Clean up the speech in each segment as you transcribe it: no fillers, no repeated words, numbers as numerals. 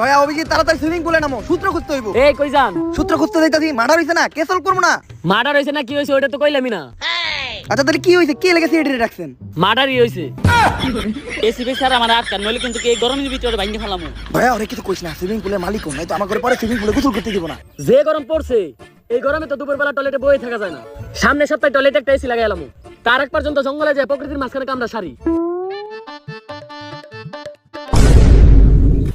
দয়া অভিজিৎ তাড়াতাড়ি সুইমিং পুলে নামো, সূত্র খুঁজতে হইব। এই কই যান? সূত্র খুঁজতে যাইতাছি, মার্ডার হইছে না, কে সলভ করবো না? মার্ডার হইছে না কি হইছে ওটা তো কইলামই না। আচ্ছা তাহলে কি হইছে, কে লেগে সিআইডি রাখছেন? মার্ডারই হইছে। এসিপি স্যার আমার আটকান, নইলে কিন্তু এই গরমের ভিতরে ভাঙি ফেলামু। দয়া ওরে কিছু কইস না, সুইমিং পুলের মালিক কোন, নয়তো আমাকে পরে সুইমিং পুলে গোসল করতে দিব না। যে গরম পড়ছে এই গরমে তো দুপুরবেলা টয়লেটে বয়ে থাকা যায় না। সামনের সপ্তাহে টয়লেটে একটা এসি লাগাই এলাম, তার এক পর্যন্ত জঙ্গলে যায় প্রকৃতির মাঝখানে কামড়া সারি।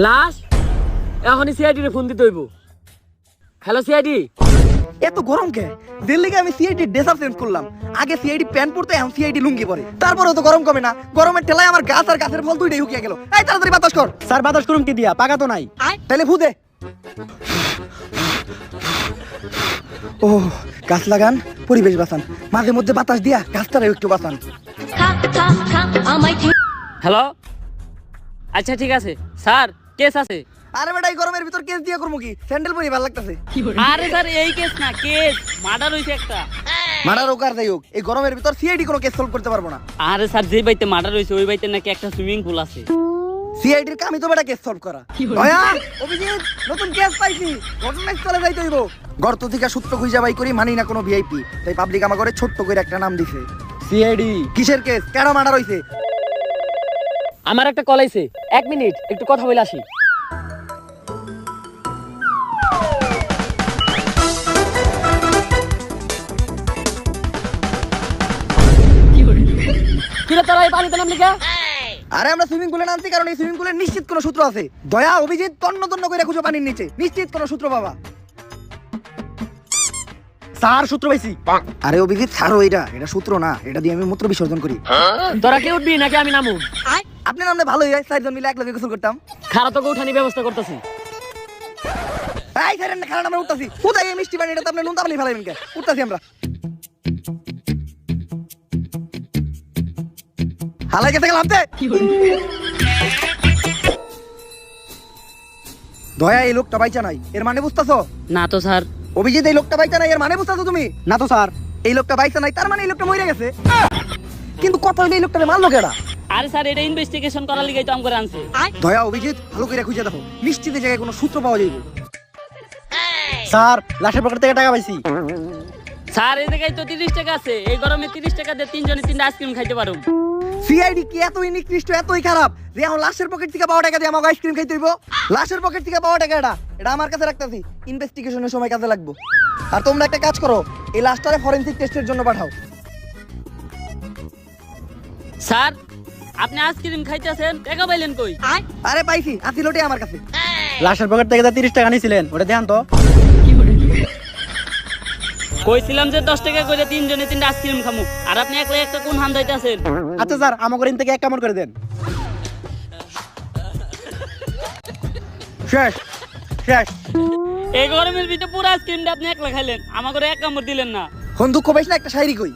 লাশ এখনই সিআইডি রে ফোন দিতে হইব। Hello CID. এত গরম কে? দিল্লিকে আমি সিআইডি ড্রেস আপ চেঞ্জ করলাম, আগে সিআইডি প্যান্ট পরতে, এখন সিআইডি লুঙ্গি পরে, তারপরেও তো গরম কমে না। গরমের ঠেলায় আমার গাছ আর গাছের ফল দুইটাই হুকিয়ে গেল। এই তাড়াতাড়ি বাতাস কর। স্যার বাতাস করুন কি দিয়া, পাকা তো নাই। তাহলে ফু দে। ও গাছ লাগান, পরিবেশ বাঁচান, মাঝে মধ্যে বাতাস দিয়া গাছটারও একটু বাঁচান। হ্যালো, আচ্ছা ঠিক আছে স্যার, কেস আছে। আরে বেটা এই গরমের ভিতর কেস দিয়া করবো কি, স্যান্ডেল পরি ভালো লাগতেছে। আরে স্যার এই কেস না, কেস মার্ডার হইছে একটা। মার্ডার হোক আর যাই হোক, এই গরমের ভিতর সিআইডি কোনো কেস সলভ করতে পারবো না। আরে স্যার যে বাইতে মার্ডার হইছে ওই বাইতে নাকি একটা সুইমিং পুল আছে। সিআইডির কামই তো বেটা কেস সলভ করা। দয়া অভিজিৎ নতুন কেস পাইছি, ঘটনাস্থলে যাইতে হইব। গর্ত থেকে সূত্র খুঁজে বাই করি, মানি না কোনো ভিআইপি, তাই পাবলিক আমার করে ছোট্ট করে একটা নাম দিছে সিআইডি। কিসের কেস, কেন মার্ডার হইছে? আমার একটা কল আইছে, 1 মিনিট একটু কথা বলে আসি। কিরে তোরা এই পানিতে নামলি কে? আরে আমরা সুইমিং পুলে নামছি কারণ এই সুইমিং পুলের নিশ্চিত কোনো সূত্র আছে। দয়া অভিজিৎ তন্ন তন্ন করে খুঁজো পানির নিচে, নিশ্চিত কোনো সূত্র বাবা। স্যার সূত্র পাইছি। আরে অভিজিৎ ছাড়ো, এটা এটা সূত্র না, এটা দিয়ে আমি মূত্র বিসর্জন করি। তোরা কি উঠবি নাকি আমি নামু? আপনি নামলে ভালোই হয়, 4 জন মিলে একলগে গোসল করতাম। খারাপ তোকে উঠানি ব্যবস্থা করতেছি। এই ছাড়েন না, কারণ আমরা উঠতাছি। কোথায় এই মিষ্টি পানি, এটা তো আপনি নুন তাবলি ফেলাইবেন কে? উঠতাছি আমরা। হালাই গেছে গেলাম তে। দয়া এই লোকটা বাইচা নাই, এর মানে বুঝতাছো? না তো স্যার। অভিজিৎ এই লোকটা বাইচা নাই, এর মানে বুঝতাছো তুমি? না তো স্যার। এই লোকটা বাইচা নাই, তার মানে এই লোকটা মরে গেছে। কিন্তু কথা হইলে এই লোকটারে মারলো কেডা? আরে স্যার এটা ইনভেস্টিগেশন করার লিগাই তো আমগরে আনছে। দয়া অভিজিৎ ভালো করে খুঁজে দেখো, নিশ্চিত এই জায়গায় কোনো সূত্র পাওয়া যাইবে। স্যার লাশের পকেট থেকে টাকা পাইছি। স্যার এই জায়গায় তো 30 টাকা আছে, এই গরমে 30 টাকা দিয়ে 3 জনে 3টা আইসক্রিম খাইতে পারুম। সিআইডি কি এতই নিকৃষ্ট, এতই খারাপ যে এখন লাশের পকেট থেকে পাওয়া টাকা দিয়ে আমাকে আইসক্রিম খাইতে হইব? লাশের পকেট থেকে পাওয়া টাকা এটা এটা আমার কাছে রাখতেছি, ইনভেস্টিগেশনের সময় কাজে লাগবে। আর তোমরা একটা কাজ করো, এই লাশটারে ফরেনসিক টেস্টের জন্য পাঠাও। স্যার আপনি আইসক্রিম খাইতেছেন, টাকা পাইলেন কই? আরে পাইছি, আসিলটি আমার কাছে। লাশের পকেট থেকে 30 টাকা নিয়েছিলেন, ওটা দেখান তো। কইছিলাম যে 10 টাকা করে 3 জনে 3টা আইসক্রিম খামু, আর আপনি একলা একটা কোন হান দাইতাছেন? আচ্ছা স্যার আমাকে ইন থেকে 1 কামড় করে দেন। শেষ শেষ। এই গরমের ভিতরে পুরো আইসক্রিমটা আপনি একলা খাইলেন, আমাকে এক কামড় দিলেন না। হন দুঃখ পাইস না, একটা শায়রি কই।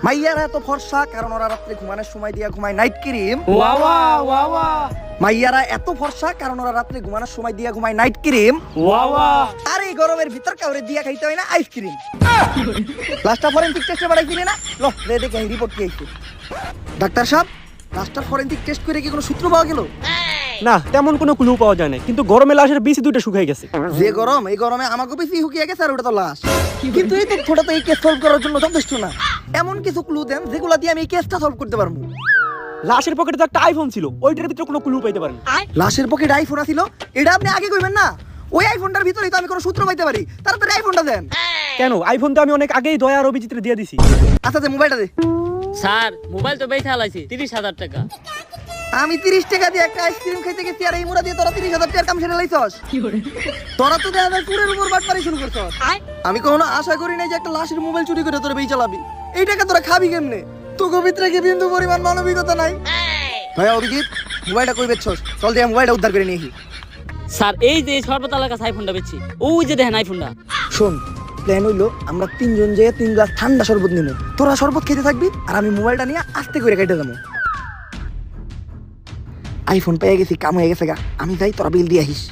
মাইয়ারা এত ফর্সা কারণ ওরা রাত্রে ঘুমানোর সময় দিয়া ঘুমায় নাইট ক্রিম। ওয়া ওয়া ওয়া ওয়া মাইয়ারা এত ফর্সা কারণ ওরা রাত্রে ঘুমানোর সময় দিয়া ঘুমায় নাইট ক্রিম। ওয়া ওয়া। আর এই গরমের ভিতর কাউরে দিয়া খাইতে হয় না আইসক্রিম। লাস্টটা ফরেনসিক টেস্টে পাঠাইছিলি না? লো রে দেখে রিপোর্ট কি আইছে। ডাক্তার সাহেব লাস্টটা ফরেনসিক টেস্ট করে কি কোনো সূত্র পাওয়া গেল? না তেমন কোনো ক্লু পাওয়া যায় না, কিন্তু গরমে লাশের বিচি দুটো শুকিয়ে গেছে। যে গরম, এই গরমে আমাকে বেশি হুকিয়ে গেছে আর ওটা তো লাশ। কিন্তু এই তথ্যটা তো এই কেস সলভ করার জন্য যথেষ্ট না। এমন কিছু ক্লু দেন যেগুলো দিয়ে আমি এই কেসটা সলভ করতে পারবো। লাশের পকেটে তো একটা আইফোন ছিল, ওইটার ভিতরে কোনো ক্লু পাইতে পারেন। লাশের পকেটে আইফোন আছিল, এটা আপনি আগে কইবেন না? ওই আইফোনটার ভিতরেই তো আমি কোনো সূত্র পাইতে পারি, তাড়াতাড়ি আইফোনটা দেন। কেন? আইফোন তো আমি অনেক আগেই দয়া আর অভিজিৎরে দিয়ে দিছি। আচ্ছা দে মোবাইলটা দে। স্যার মোবাইল তো বেচা হালাইছি 30,000 টাকা। আমি 30 টাকা দিয়ে একটা আইসক্রিম খাইতে গেছি আর এই মুড়া দিয়ে তোরা 30,000 টাকার কাম সেরে লাইছস। তোরা তো দেখা যায় পুরের উপর বাটপারি শুরু করছস। আমি কখনো আশা করি নাই যে একটা লাশের মোবাইল চুরি করে তোরা বেই চালাবি। এই টাকা তোরা খাবি কেমনে? তোকে ভিতরে কি বিন্দু পরিমাণ মানবিকতা নাই? ভাই অভিজিৎ মোবাইলটা কই বেচছস? চল দিয়ে মোবাইলটা উদ্ধার করে নিয়ে আসি। স্যার এই যে সর্বতালার কাছে আইফোনটা বেচছি, ওই যে দেখেন আইফোনটা। শোন প্ল্যান হইলো আমরা 3 জন যেয়ে 3 গ্লাস ঠান্ডা শরবত নিব, তোরা শরবত খেতে থাকবি আর আমি মোবাইলটা নিয়ে আস্তে করে কেটে যাবো। আইফোন পেয়ে গেছি, কাম হয়ে গেছে গা, আমি যাই তোরা বিল দিয়ে আসিস।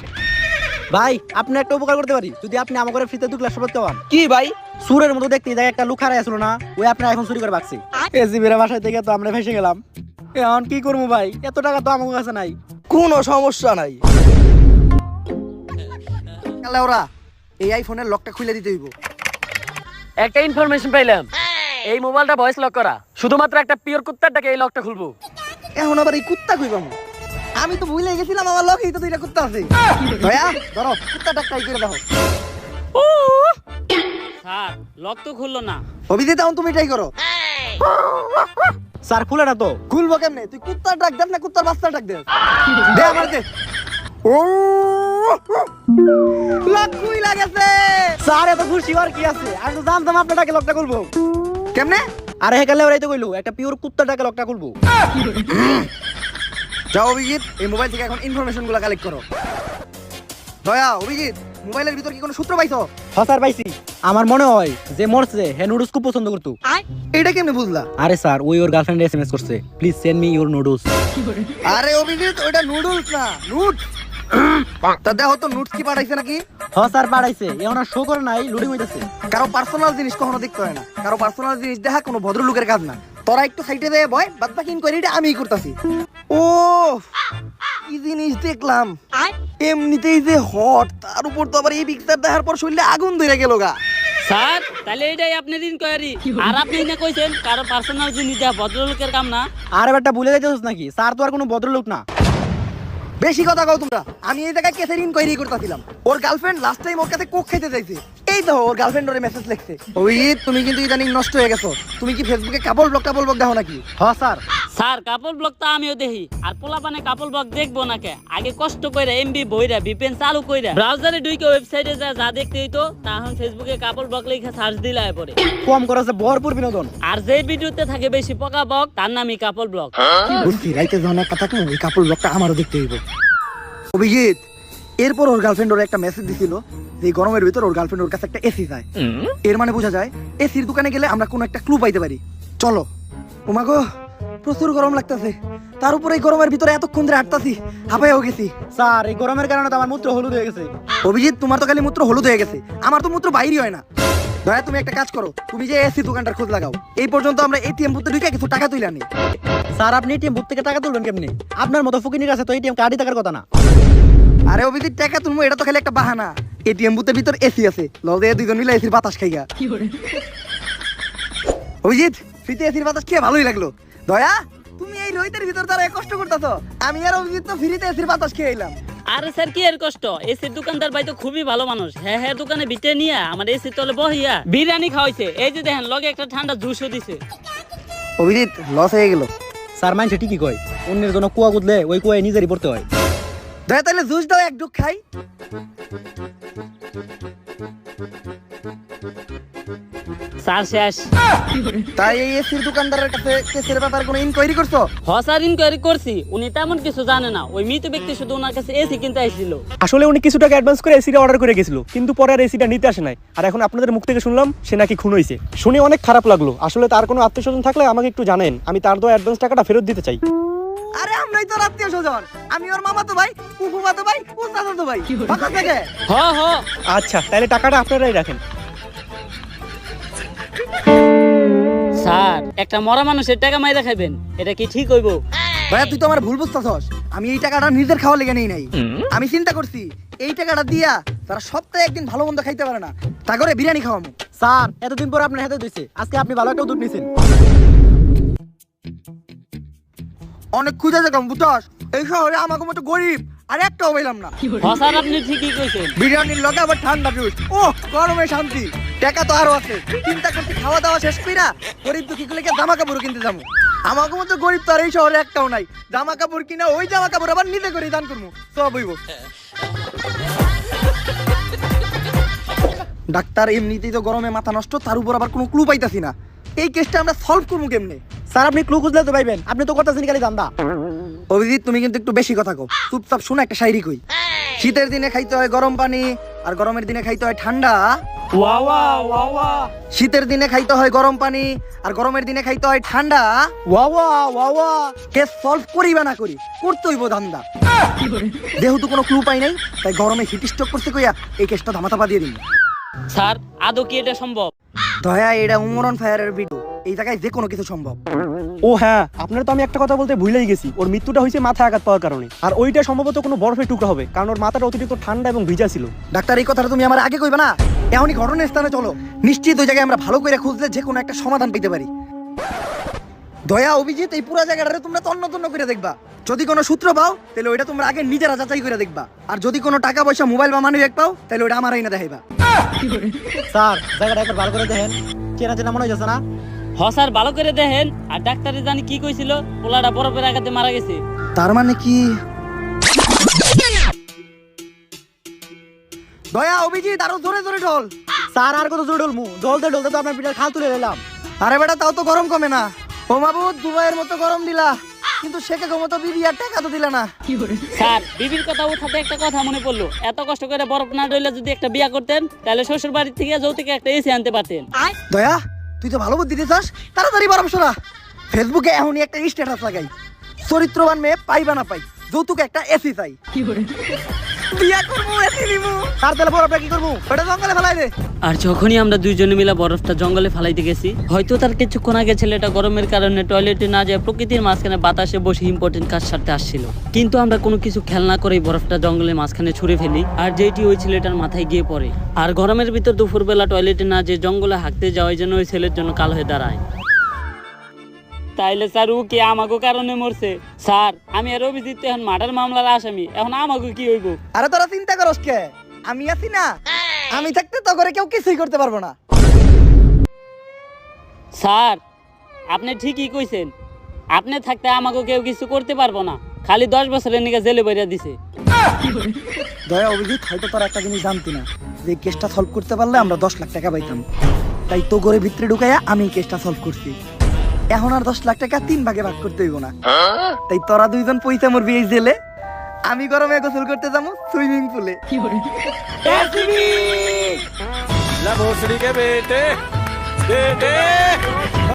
ভাই আপনি একটা উপকার করতে পারি, যদি আপনি আমাকে ফ্রিতে 2 গ্লাস শরবত খাওয়ান। কি ভাই? সুরের মতো দেখতে এই জায়গায় একটা লুক হারাই আসলো না, ওই আপনার আইফোন চুরি করে বাকছে। এসিবির বাসায় থেকে তো আমরা ফেসে গেলাম, এখন কি করবো ভাই? এত টাকা তো আমার কাছে নাই। কোনো সমস্যা নাই। কালে ওরা এই আইফোনের লকটা খুলে দিতে হইব। একটা ইনফরমেশন পাইলাম, এই মোবাইলটা ভয়েস লক করা, শুধুমাত্র একটা পিওর কুত্তারটাকে এই লকটা খুলবো। এখন আবার এই কুত্তা কইবাম, আমি তো ভুলে গেছিলাম আমার লকেই তো দুইটা কুত্তা আছে। দয়া ধরো কুত্তাটা ট্রাই করে দেখো। স্যার লক তো খুললো না। অভিজিৎ এখন তুমি ট্রাই করো। স্যার খুলে না তো। খুলবো কেমনে? তুই কুত্তার ডাক দেব না কুত্তার বাচ্চা ডাক দেব? দে আমার দে। ও লক খুইলা গেছে। স্যার এত খুশি হওয়ার কি আছে, আমি তো জানতাম আপনাটাকে লকটা খুলবো। কেমনে? আরে হেকালে ওরাই তো কইলো একটা পিওর কুত্তাটাকে লকটা খুলবো। যাও অভিজিৎ, এই মোবাইল থেকে এখন ইনফরমেশন গুলা কালেক্ট করো। দয়া অভিজিৎ, মোবাইলের ভিতর কি কোনো সূত্র পাইছো? হ্যাঁ স্যার পাইছি। আমার মনে হয় যে মরছে হে নুডলস খুব পছন্দ করতো। এটা কেমনে বুঝলা? আরে স্যার ওই ওর গার্লফ্রেন্ড এসএমএস করছে, please send me your noodles. আরে অভিজিৎ, ওটা নুডলস না, নুট। তা দেখো তো নুটস কি পাঠাইছে নাকি? হ্যাঁ স্যার পাঠাইছে, এখন আর শো করে নাই, লোডিং হইতাছে। কারো পার্সোনাল জিনিস কখনো দেখতে হয় না, কারো পার্সোনাল জিনিস দেখা কোনো ভদ্রলোকের কাজ না। তোরা একটু সাইডে দেয় বয়, বাদ বাকি ইনকোয়ারিটা আমিই করতেছি। ও কি জিনিস দেখলাম, এমনিতেই যে হট, তার উপর তো আবার এই পিকচার দেখার পর শরীরে আগুন ধরে গেল গা। স্যার তাহলে এটাই আপনার ইনকোয়ারি, আর আপনি না কইছেন কারো পার্সোনাল জিনিস দেওয়া ভদ্রলোকের কাম না। আরে বেটা ভুলে যাইতেছিস নাকি, স্যার তো আর কোনো ভদ্রলোক না। বেশি কথা কও তোমরা, আমি এই জায়গায় কেসের ইনকোয়ারি করতেছিলাম। ওর গার্লফ্রেন্ড লাস্ট টাইম ওর কাছে কোক খাইতে চাইছে, এই তো ওর গার্লফ্রেন্ড ওরে মেসেজ লিখছে। ওই তুমি কিন্তু ইদানিং নষ্ট হয়ে গেছো, তুমি কি ফেসবুকে কাপল ব্লগ দেখো নাকি? হ্যাঁ স্যার। স্যার কাপল ব্লগ তো আমিও দেখি, আর পোলাপানে কাপল ব্লগ দেখবো না কে? আগে কষ্ট কইরা এমবি বইরা ভিপিএন চালু কইরা ব্রাউজারে ঢুকে ওয়েবসাইটে যা দেখতে হইতো, তা এখন ফেসবুকে কাপল ব্লগ লিখে সার্চ দিলে আয় পড়ে। কম করেছে ভরপুর বিনোদন। আর যে ভিডিওতে থাকে বেশি পোকা বক, তার নামই কাপল ব্লগ। বুঝছি, রাইতে যখন কথা কম, ওই কাপল ব্লগটা আমারও দেখতে হইব। অভিজিৎ, এরপর ওর গার্লফ্রেন্ড ওর একটা মেসেজ দিছিল যে গরমের ভিতর ওর গার্লফ্রেন্ড ওর কাছে একটা এসি চায়। এর মানে বোঝা যায় এসির দোকানে গেলে আমরা কোনো একটা ক্লু পাইতে পারি। চলো। ওমাগো প্রচুর গরম লাগতেছে, তার উপরে এই গরমের ভিতরে এতক্ষণ ধরে হাঁটতাছি, হাঁপাইও গেছি। স্যার এই গরমের কারণে তো আমার মূত্র হলুদ হয়ে গেছে। অভিজিৎ, তোমার তো খালি মূত্র হলুদ হয়ে গেছে, আমার তো মূত্র বাইরই হয় না। দয়া তুমি একটা কাজ করো, তুমি যে এসি দোকানটার খোঁজ লাগাও। এই পর্যন্ত আমরা এটিএম বুথে ঢুকে কিছু টাকা তুলে আনি। স্যার আপনি এটিএম বুথ থেকে টাকা তুলবেন কেমনি? আপনার মতো ফকিনির কাছে তো এটিএম কার্ডই থাকার কথা না। আরে অভিজিৎ, টাকা তুলবো এটা তো খালি একটা বাহানা। এটিএম বুথের ভিতর এসি আছে, লদে দুইজন মিলে এসির বাতাস খাইগা। অভিজিৎ, ফ্রিতে এসির বাতাস খেয়ে ভালোই লাগলো। দয়া তুমি এই রোহিতের ভিতর তারা কষ্ট করতেছো, আমি আর অভিজিৎ তো ফ্রিতে এসির বাতাস খেয়ে এলাম। আরে স্যার কি এর কষ্ট, এসির দোকানদার ভাই তো খুবই ভালো মানুষ। হ্যাঁ হ্যাঁ, দোকানে বিটে নিয়ে আমার এসির তলে বহিয়া বিরিয়ানি খাওয়াইছে, এই যে দেখেন লগে একটা ঠান্ডা জুসও দিছে। অভিজিৎ, লস হয়ে গেল। স্যার মাইনছে ঠিকই কয়, অন্যের জন্য কুয়া গুদলে ওই কুয়ায় নিজেরই পড়তে হয়। দয়া তাহলে জুস দাও, এক ডুক খাই। স্যার শেষ। তাই এই এসির দোকানদারের কাছে কেসের ব্যাপারে কোনো ইনকোয়ারি করছো? হসার ইনকোয়ারি করছি, উনি তেমন কিছু জানে না। ওই মৃত ব্যক্তি শুধু ওনার কাছে এসি কিনতে আসছিল। আসলে উনি কিছু টাকা অ্যাডভান্স করে এসিটা অর্ডার করে গেছিল, কিন্তু পরে আর এসিটা নিতে আসে নাই। আর এখন আপনাদের মুখ থেকে শুনলাম সে নাকি খুন হয়েছে। শুনে অনেক খারাপ লাগলো। আসলে তার কোনো আত্মীয়স্বজন থাকলে আমাকে একটু জানেন, আমি তার দেওয়া অ্যাডভান্স টাকাটা ফেরত দিতে চাই। আরে আমরাই তো আত্মীয় স্বজন, আমি ওর মামাতো ভাই, ফুফুমাতো ভাই, ও চাচাতো ভাই। কথা থেকে হ হ। আচ্ছা তাহলে টাকাটা আপনারাই রাখেন। স্যার একটা মরা মানুষের টাকা মাইরা খাইবেন, এটা কি ঠিক হইব? ভাইয়া তুই তো আমার ভুল বুঝতেছস, আমি এই টাকাটা নিজের খাওয়া লেগে নেই নাই। আমি চিন্তা করছি এই টাকাটা দিয়া তারা সপ্তাহে একদিন ভালো মন্দ খাইতে পারে না, তা করে বিরিয়ানি খাওয়ামু। স্যার এতদিন পর আপনার হাতে দিচ্ছে, আজকে আপনি ভালো একটা উদ্যোগ নিয়েছেন। অনেক খুঁজে দেখলাম বুঝছস, এই শহরে আমাকে মতো গরিব আর একটাও পেলাম না। হসার আপনি ঠিকই কইছেন। বিরিয়ানির লগে আবার ঠান্ডা জুস, ও গরমে শান্তি। টাকা তো আরো আছে, চিন্তা করছি খাওয়া দাওয়া শেষ কইরা গরিব দুঃখী গুলোকে জামা কাপড় কিনতে যাবো। আমাকে মতো গরিব তো আর এই শহরে একটাও নাই, জামা কাপড় কিনা ওই জামা কাপড় আবার নিজে করে দান করবো, সব হইব। ডাক্তার এমনিতেই তো গরমে মাথা নষ্ট, তার উপর আবার কোনো ক্লু পাইতাছি না। এই কেসটা আমরা সলভ করবো কেমনে? স্যার আপনি ক্লু খুঁজলে তো পাইবেন, আপনি তো করতেছেন খালি দান্দা। অভিজিৎ, তুমি কিন্তু একটু বেশি কথা কও, চুপচাপ শোনা একটা শায়রি কই। শীতের দিনে খাইতে হয় গরম পানি, আর গরমের দিনে খাইতে হয় ঠান্ডা। শীতের দিনে খাইতে হয় গরম পানি, আর গরমের দিনে খাইতে হয় ঠান্ডা। কেস সলভ করিবা না করি, করতে হইব ধান্দা। যেহেতু কোনো ক্লু পাই নাই, তাই গরমে হিট স্ট্রোক করতে কইয়া এই কেসটা ধামাচাপা দিয়ে দিন। স্যার আদৌ কি এটা সম্ভব? দয়া, এটা উমরন ফায়ারের ভিডিও, এই জায়গায় যে কোনো কিছু সম্ভব। ও হ্যাঁ, আপনার তো আমি একটা কথা বলতে ভুলেই গেছি, ওর মৃত্যুটা হয়েছে মাথায় আঘাত পাওয়ার কারণে। আর ওইটা সম্ভবত কোনো বরফের টুকরা হবে, কারণ ওর মাথাটা অতিরিক্ত ঠান্ডা এবং ভিজা ছিল। ডাক্তার, এই কথাটা তুমি আমার আগে কইবা না? এমনই ঘটনার স্থানে চলো, নিশ্চিত ওই জায়গায় আমরা ভালো করে খুঁজলে যে কোনো একটা সমাধান পেতে পারি। দয়া, অভিজিৎ, এই পুরো জায়গাটারে তোমরা তন্ন তন্ন করে দেখবা। যদি কোনো সূত্র পাও তাহলে ওইটা তোমরা আগে নিজেরা যাচাই করে দেখবা। আর যদি কোনো টাকা পয়সা, মোবাইল বা মানি ব্যাগ পাও তাহলে ওইটা আমার আইনা দেখাইবা। স্যার জায়গাটা একবার ভালো করে দেখেন, চেনা চেনা মনে হচ্ছে না? হ স্যার, ভালো করে দেখেন। আর ডাক্তারে জানি কি কইছিল, পোলাটা বরফের আঘাতে মারা গেছে। তার মানে কি? দয়া, অভিজিৎ, আরো জোরে জোরে ঢোল। স্যার আর কত জোর ডলমু, ঢলতে ঢলতে তো আপনার পিঠার খাল তুলে নিলাম। আরে বেটা, তাও তো গরম কমে না। ও মাবুদ, দুবাইয়ের মতো গরম দিলা, কিন্তু শেখে মতো বিবি আর টাকা তো দিলা না। স্যার, বিবির কথা উঠাতে একটা কথা মনে পড়লো। এত কষ্ট করে বরফ না ডইলে যদি একটা বিয়া করতেন, তাহলে শ্বশুর বাড়ির থেকে যৌতুকে একটা এসি আনতে পারতেন। দয়া, তুই তো ভালো বুদ্ধি দিতেছস, তাড়াতাড়ি বরফ সরা। ফেসবুকে এখনই একটা স্ট্যাটাস লাগাই, চরিত্রবান মেয়ে পাইবা না পাই, যৌতুকে একটা এসি চাই। বিয়া করবো, এসি নিবো। স্যার তাহলে বরফটা কি করবো? ওটা জঙ্গলে ফেলাই দে। আর যখনই আমরা দুইজনে মিলে বরফটা জঙ্গলে ফালাইতে গেছি, হয়তো তার কিছুক্ষণ আগে ছেলেটা গরমের কারণে টয়লেটে না যায় প্রকৃতির মাঝখানে বাতাসে বসে ইম্পর্টেন্ট কাজ সারতে আসছিল। কিন্তু আমরা কোনো কিছু খেয়াল না করেই বরফটা জঙ্গলের মাঝখানে ছুঁড়ে ফেলি, আর যেটি ওই ছেলেটার মাথায় গিয়ে পড়ে। আর গরমের ভিতর দুপুরবেলা টয়লেটে না যে জঙ্গলে হাঁকতে যাওয়ার জন্য ওই ছেলের জন্য কাল হয়ে দাঁড়ায়। তাইলে স্যার ও কি আমাকে কারণে মরছে? স্যার, আমি আর অভিজিৎ এখন মার্ডার মামলার আসামি, এখন আমাকে কি হইব? আরে তোরা চিন্তা করস কে? আমি আছি না, আমি থাকতে তো করে কেউ কিছুই করতে পারবো না। স্যার, আপনি ঠিকই কইছেন, আপনি থাকতে আমাকে কেউ কিছু করতে পারবো না। খালি 10 বছরের নিকে জেলে বইরা দিছে। দয়া, অভিজিৎ, হয়তো তোরা একটা জিনিস জানতি না, যে কেসটা সলভ করতে পারলে আমরা 10 লাখ টাকা পাইতাম। তাই তো করে ভিতরে ঢুকাইয়া আমি কেসটা সলভ করছি। এখন আর 10 লাখ টাকা 3 ভাগে ভাগ করতে হইব না। তাই তোরা দুইজন পয়সা মরবি এই জেলে, আমি গরমে গোসল করতে যাবো সুইমিং পুলে। La voz de que vete, vete.